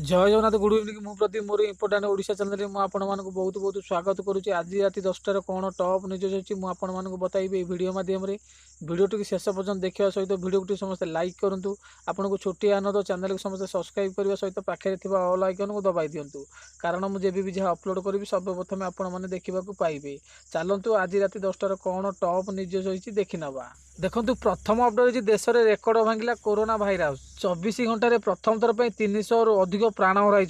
जय Jagannath good evening मु प्रति मोर इंपोर्टाट ओडिशा चैनल में आपण मानक बहुत बहुत स्वागत करुच्ची। आज राति 10टार कौन टॉप न्यूज अच्छी मुझे बताइबी वीडियो माध्यम वीडियो शेष पर्यटन देखा सहित वीडियो समस्त लाइक करूँ। आपन को छोटिया न चैनल को समस्त सब्सक्राइब करने सहित पाखे ऑल आइकन को दबाई दिंतु कारण मुझे भी जहाँ अपलोड करी सर्वप्रथम आपण मैंने देखा पाइबे। चलतु आज राति 10टार कौन टॉप न्यूज रही देखी नवा। देखु प्रथम अपडेट देश में रेकर्ड भांगिला कोरोना भाइरस 24 घंटे प्रथम थर पर 300 रु अधिक प्राण हराई।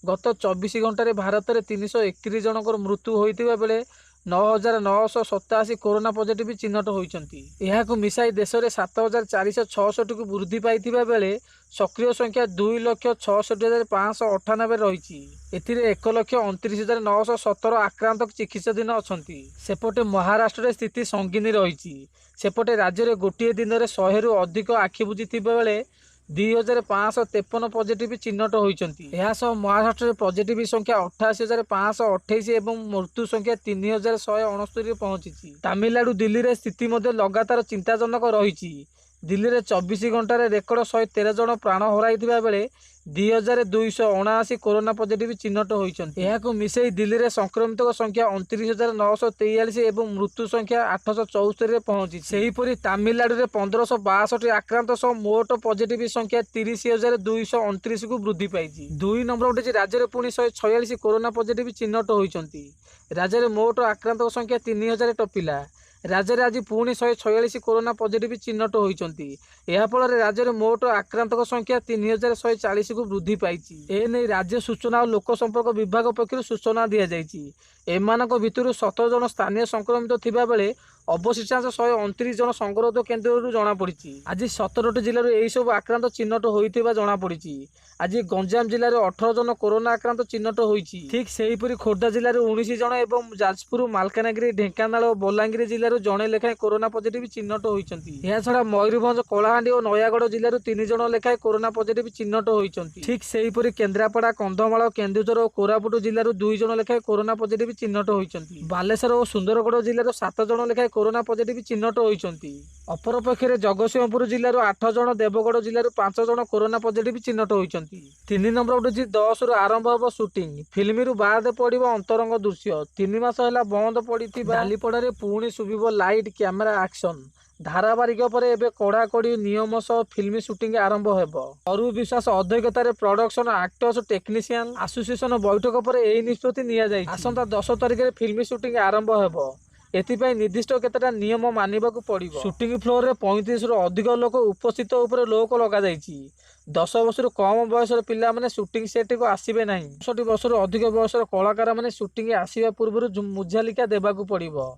गत 24 घंटे भारत में 331 जनक मृत्यु होता बेले 9,987 कोरोना पॉजिटिव चिन्हट होती। मिसाई देश में 7,466 को वृद्धि पाई बेले सक्रिय संख्या 2,66,598 रही। एथिरे 1,29,917 आक्रांत चिकित्साधीन अच्छा। सेपटे महाराष्ट्र में स्थिति संगीन रही। सेपटे राज्य में गोटे दिन में 100 रु अधिक आखि बुझी बेले 2,553 पॉजिटिव चिन्हट होती। महाराष्ट्र में पॉजिटिव संख्या 88,528 और मृत्यु संख्या 3,169 पहुंची। तमिलनाडु दिल्ली में स्थिति लगातार चिंताजनक रही। दिल्ली में 24 घंटे रेकर्ड 113 जन प्राण हराई बेले 2,279 कोरोना पॉजिटिव चिन्हट होती। मिसई दिल्ली में संक्रमित संख्या 29,943 और मृत्यु संख्या 874 पहुंची। सेहीपरि तमिलनाडु में 1,562 आक्रांत सह मोट पॉजिटिव संख्या 30,229 को वृद्धि पाई। 2 नंबर उठे राज्य में पुणी 146 कोरोना पॉजिटिव चिन्हट होती। राज्य में मोट आक्रांत संख्या 3,000 टपिला। राज्य में आज पुणी 146 कोरोना पॉजिटिव चिन्हट होती। यह फल राज्य में मोट आक्रांत संख्या 3,140 को वृद्धि पाई। एने राज्य सूचना और लोक संपर्क विभाग पक्षर सूचना दी जाएगी। एमानक भितर 17 जन स्थानीय संक्रमित थिबा बेले अवशिष्टांश 129 जन संगरोध केन्द्र जमापड़ी। आज 17टी जिलूर यही सब आक्रांत चिन्हट होता जमापड़ी। आज गंजाम जिले में 18 जन कोरोना आक्रांत चिन्हट होती। ठीक सेहीपरि खोर्धा जिले में 19 जन और जाजपुर मालकानगिरी ढेंकानाल और बलांगीर जिले में जड़े लेखाएं कोरोना पॉजिटिव चिन्हट होती। छड़ा मयूरभंज कलाहांडी और नयागढ़ जिले में 3 जन लेखाएं कोरोना पॉजिटिव चिन्हट होती। ठीक सेहीपरि केन्द्रापड़ा कंधमाल केन्दुझर और कोरापुट जिले में 2 जन लेखाएं कोरोना पॉजिटिव चिन्हट होती। बालेश्वर और सुंदरगढ़ जिले में 7 जन लेखाएं कोरोना पॉजिटिव चिन्हट होती। अपरपक्षे जगतसिंहपुर जिले में 8 जन देवगढ़ जिले में 5 जन कोरोना पॉजिटिव चिन्हट होती। 3 नंबर उठे 10 रु आरंभ होब सुटिंग फिल्म रु बाद पड़ो अंतरंग दृश्य। 3 मास है बंद पड़ी डालीपड़ा पुणी शुभ लाइट कैमेरा एक्शन धारावाहिक पर एवं कड़ाकड़ी नियम सह फिल्म सुटिंग आरंभ होब। अरु विश्वास अध्यक्षतार प्रोडक्शन एक्टर्स टेक्नीशियन एसोसिएशन बैठक पर यह निष्पत्ति नि आसंता 10 तारिख में फिल्म सुटिंग आरंभ होब। एथिपाई निर्दिष्ट केतेटा नियम मानिबाकू पड़िबो। शूटिंग फ्लोर रे 35 रु अधिक लोक उपस्थित उपर लोक लगा जायछि। 10 वर्ष कम बयसर पिला माने शूटिंग सेट को आसीबे नाही। 60 वर्ष अधिक बयसर कलाकार माने शूटिंग आसीबा पूर्व मुझालिका देबाकू पड़िबो।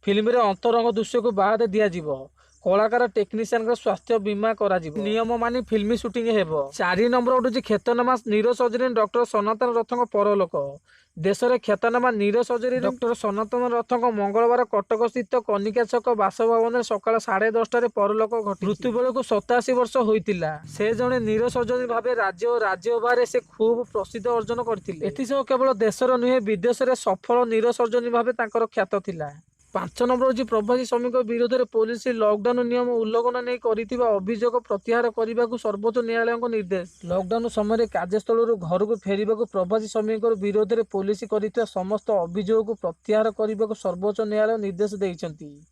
फिल्म रे अंतरंग दृश्य को बाद दिया जिवो। कलाकार टेक्नीशियन का स्वास्थ्य बीमा करा जिवो। नियम मानि फिल्म शूटिंग हेबो। 4 नंबर उठुछि ख्यातनामा नीरो सर्जरी डॉक्टर सनातन रथक परलोक। देश में ख्यातनामा नीरो सर्जरी डॉक्टर सनातन रथक मंगलवार कटक स्थित कनिका छक बासभवन सकाल 10:30 परलोक घटी। मृत्यु बेलू 87 वर्ष होता। से जड़े नीरो सर्जरी भाव राज्य और राज्य बाहर से खूब प्रसिद्ध अर्जन करथिले। एथिसह केवल देशर नुहे विदेश में सफल नीरो सर्जरी भाव तांकर ख्यात थिला। 5 नंबर हूँ प्रवासी श्रमिक विरोध में पुलिस लॉकडाउन नियम उल्लंघन नहीं करिथिबा अभियोग प्रत्याहार करने को सर्वोच्च न्यायालय निर्देश। लॉकडाउन समय कार्यस्थल घर को फेरने को प्रवासी श्रमिक विरोध में पुलिस कर समस्त अभियोग को प्रत्याहार करने को सर्वोच्च न्यायालय निर्देश देइछंती।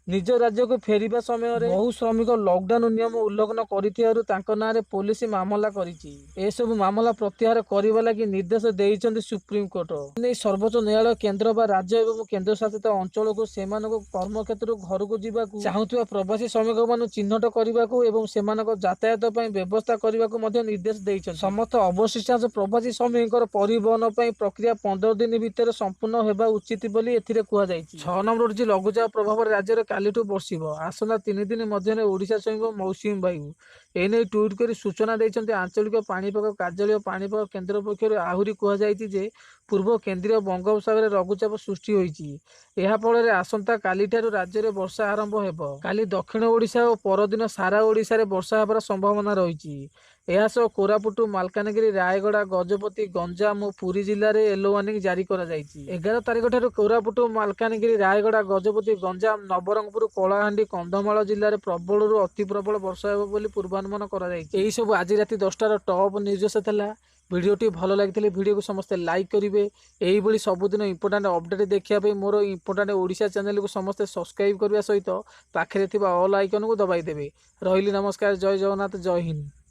निज राज्य को फेरिबा समय बहु श्रमिक लॉकडाउन नियम उल्लंघन कर पुलिस मामला कर मामला प्रत्याहार करने लगी निर्देश देइछंती सुप्रीम कोर्ट। सर्वोच्च न्यायालय केंद्र बा राज्य एवं केंद्र शासित अंचल को कर्म क्षेत्र घर को जावाक चाहूथिबा प्रवासी श्रमिक मान चिन्हट करने और यातायात व्यवस्था करने को निर्देश देइछंती। समस्त अवशिष्टांश प्रवासी श्रमिक परिवहन प्रक्रिया 15 दिन भितर संपूर्ण होगा उचित बोली एथिरे कुहा जायछि। 6 नंबर उठिछि लघुचाप प्रभाव राज्य कालीठू बर्षिब। आसंता 3 दिन मध्य ओडिशा छुईंब मौसुमी वायु। एने ट्वीट कर सूचना देइछंती आंचलिक पाणीपाग कार्यालय पाणीपाग केन्द्र पक्षर। आहरी कुहा जायछि जे ପୂର୍ବ କେନ୍ଦ୍ରୀୟ ବଙ୍ଗୋପସାଗରରେ ଲଘୁଚାପ ସୃଷ୍ଟି ହୋଇଛି। ଏହା ଫଳରେ ଆସନ୍ତା କାଲିଠାରୁ ରାଜ୍ୟରେ ବର୍ଷା ଆରମ୍ଭ ହେବ। କାଲି ଦକ୍ଷିଣ ଓଡ଼ିଶା ଓ ପରଦିନ ସାରା ଓଡ଼ିଶାରେ ବର୍ଷା ହେବାର ସମ୍ଭାବନା ରହିଛି। ଏହା ସହ କୋରାପୁଟ, ମାଲକାନଗିରି, ରାୟଗଡ଼ା, ଗଜପତି, ଗଞ୍ଜାମ ଓ ପୁରୀ ଜିଲ୍ଲାରେ ୟେଲୋ ୱାର୍ଣ୍ଣିଂ ଜାରି କରାଯାଇଛି। 11 ତାରିଖ ଠାରୁ କୋରାପୁଟ, ମାଲକାନଗିରି, ରାୟଗଡ଼ା, ଗଜପତି, ଗଞ୍ଜାମ, ନବରଙ୍ଗପୁର, କଳାହାଣ୍ଡି, କନ୍ଧମାଳ ଜିଲ୍ଲାରେ ପ୍ରବଳରୁ ଅତି ପ୍ରବଳ ବର୍ଷା ହେବ ବୋଲି ପୂର୍ବାନୁମାନ କରାଯାଇଛି। ଏହି ସବୁ ଆଜି ରାତି 10ଟାର ଟପ୍ ନ୍ୟୁଜ୍ ଥିଲା। ଭିଡ଼ିଓଟି ଭଲ ଲାଗିଥିଲେ ଭିଡ଼ିଓକୁ ସମସ୍ତେ ଲାଇକ୍ କରିବେ। ଏହିଭଳି ସବୁଦିନ ଇମ୍ପୋର୍ଟାଣ୍ଟ ଅପଡେଟ୍ ଦେଖିବା ପାଇଁ ମୋର ଇମ୍ପୋର୍ଟାଣ୍ଟ ଓଡ଼ିଶା ଚ୍ୟାନେଲକୁ ସମସ୍ତେ ସବସ୍କ୍ରାଇବ୍ କରିବା ସହିତ ପାଖରେ ଥିବା ଅଲ୍ ଆଇକନ୍କୁ ଦବାଇ ଦେବେ। ରହିଲି, ନମସ୍କାର, ଜୟ ଜଗନ୍ନାଥ, ଜୟ ହିନ୍ଦ।